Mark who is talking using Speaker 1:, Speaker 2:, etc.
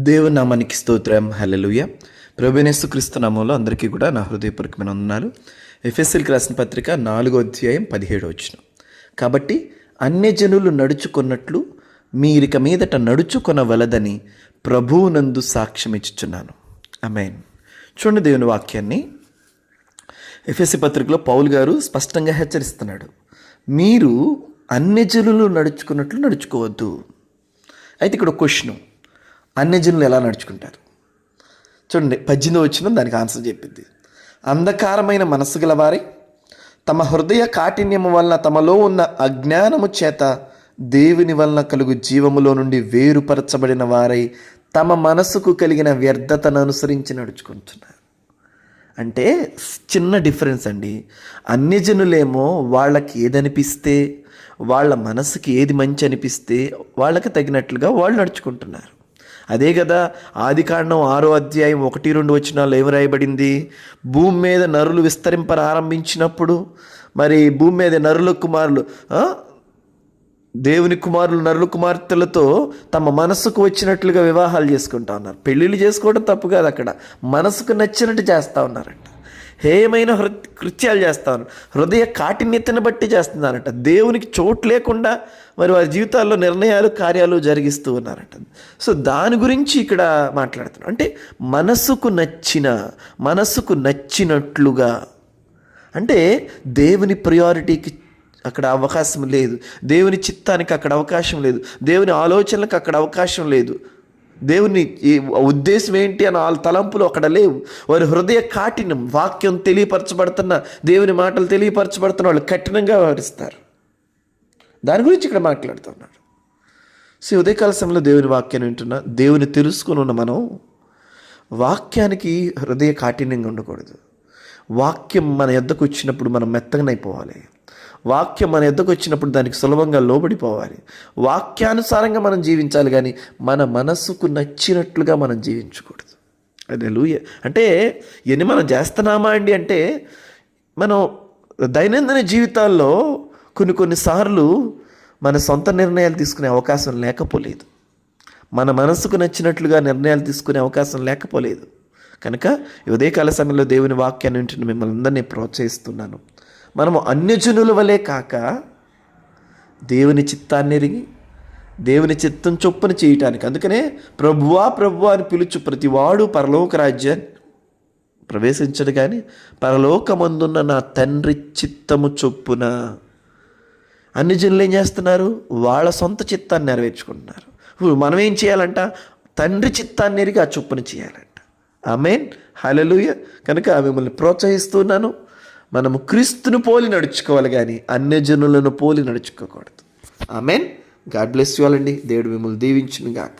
Speaker 1: దేవుని నామానికి స్తోత్రం. హల్లెలూయా. ప్రభువైన క్రీస్తు నామంలో అందరికీ కూడా నా హృదయపూర్వకమైన వందనాలు. ఎఫెసీయులకు రాసిన పత్రిక 4:17. కాబట్టి అన్యజనులు నడుచుకున్నట్లు మీరిక మీదట నడుచుకొనవలదని ప్రభువునందు సాక్ష్యం ఇచ్చుచున్నాను. ఆమేన్. చూడండి, దేవుని వాక్యాన్ని ఎఫెసీ పత్రికలో పౌలు గారు స్పష్టంగా హెచ్చరిస్తున్నాడు. మీరు అన్యజనులు నడుచుకున్నట్లు నడుచుకోవద్దు. అయితే ఇక్కడ క్వశ్చన్, అన్యజనులు ఎలా నడుచుకుంటారు? చూడండి, 18 దానికి ఆన్సర్ చెప్పింది. అంధకారమైన మనస్సు గల వారై తమ హృదయ కాఠిన్యము వలన తమలో ఉన్న అజ్ఞానము చేత దేవుని వలన కలుగు జీవములో నుండి వేరుపరచబడిన వారై తమ మనస్సుకు కలిగిన వ్యర్థతను అనుసరించి నడుచుకుంటున్నారు. అంటే చిన్న డిఫరెన్స్ అండి. అన్యజనులేమో వాళ్ళకి ఏదనిపిస్తే, వాళ్ళ మనసుకి ఏది మంచి అనిపిస్తే వాళ్ళకి తగినట్లుగా వాళ్ళు నడుచుకుంటున్నారు. అదే కదా ఆదికాండం 6:1-2 ఏమి రాయబడింది? భూమి మీద నరులు విస్తరింపరారంభించినప్పుడు మరి భూమి మీద నరుల కుమారులు దేవుని కుమారులు నరుల కుమార్తెలతో తమ మనసుకు వచ్చినట్లుగా వివాహాలు చేసుకుంటా ఉన్నారు. పెళ్ళిళ్ళు చేసుకోవడం తప్పు కాదు, అక్కడ మనసుకు నచ్చినట్టు చేస్తూ ఉన్నారంట. హేయమైన కృత్యాలు చేస్తా ఉన్నారు. హృదయ కాఠిన్యతను బట్టి చేస్తున్నారంట. దేవునికి చోటు లేకుండా మరి వారి జీవితాల్లో నిర్ణయాలు కార్యాలు జరిగిస్తూ ఉన్నారంట. సో దాని గురించి ఇక్కడ మాట్లాడుతున్నాం. అంటే మనసుకు నచ్చినట్లుగా, అంటే దేవుని ప్రయారిటీకి అక్కడ అవకాశం లేదు, దేవుని చిత్తానికి అక్కడ అవకాశం లేదు, దేవుని ఆలోచనలకు అక్కడ అవకాశం లేదు, దేవుని ఉద్దేశం ఏంటి అని వాళ్ళ తలంపులు అక్కడ లేవు. వారి హృదయ కాఠిన్యం, వాక్యం తెలియపరచబడుతున్న, దేవుని మాటలు తెలియపరచబడుతున్న వాళ్ళు కఠినంగా వ్యవహరిస్తారు. దాని గురించి ఇక్కడ మాట్లాడుతున్నాడు. సో ఉదయకాల సమయంలో దేవుని వాక్యాన్ని వింటున్నా, దేవుని తెలుసుకుని ఉన్న మనం వాక్యానికి హృదయ కాఠిన్యంగా ఉండకూడదు. వాక్యం మన యొద్దకు వచ్చినప్పుడు మనం మెత్తగానైపోవాలి. వాక్యం మన ఎద్దకు వచ్చినప్పుడు దానికి సులభంగా లోబడిపోవాలి. వాక్యానుసారంగా మనం జీవించాలి, కానీ మన మనసుకు నచ్చినట్లుగా మనం జీవించకూడదు. హల్లెలూయా. అంటే ఇవన్నీ మనం చేస్తున్నామా అండి అంటే, మనం దైనందిన జీవితాల్లో కొన్నిసార్లు మన సొంత నిర్ణయాలు తీసుకునే అవకాశం లేకపోలేదు, మన మనసుకు నచ్చినట్లుగా నిర్ణయాలు తీసుకునే అవకాశం లేకపోలేదు. కనుక ఉదయకాల సమయంలో దేవుని వాక్యాన్ని వింటున్న మిమ్మల్ని అందరినీ ప్రోత్సహిస్తున్నాను. మనము అన్యజనుల వలె కాక దేవుని చిత్తాన్ని ఎరిగి దేవుని చిత్తం చొప్పున చేయటానికి, అందుకనే ప్రభువా ప్రభువా అని పిలుచు ప్రతివాడు పరలోక రాజ్యాన్ని ప్రవేశించడు, కానీ పరలోకమందున్న నా తండ్రి చిత్తము చొప్పున. అన్యజనులు ఏం చేస్తున్నారు? వాళ్ళ సొంత చిత్తాన్ని నెరవేర్చుకుంటున్నారు. మనం ఏం చేయాలంట? తండ్రి చిత్తాన్ని ఎరిగి ఆ చొప్పున చేయాలంట. ఆమేన్. హల్లెలూయా. కనుక మిమ్మల్ని ప్రోత్సహిస్తున్నాను. మనము క్రీస్తును పోలి నడుచుకోవాలి, కానీ అన్యజనులను పోలి నడుచుకోకూడదు. ఆమేన్. గాడ్ బ్లెస్ యు ఆల్ అండి. దేవుడు మిమ్మల్ని దీవించును గాక.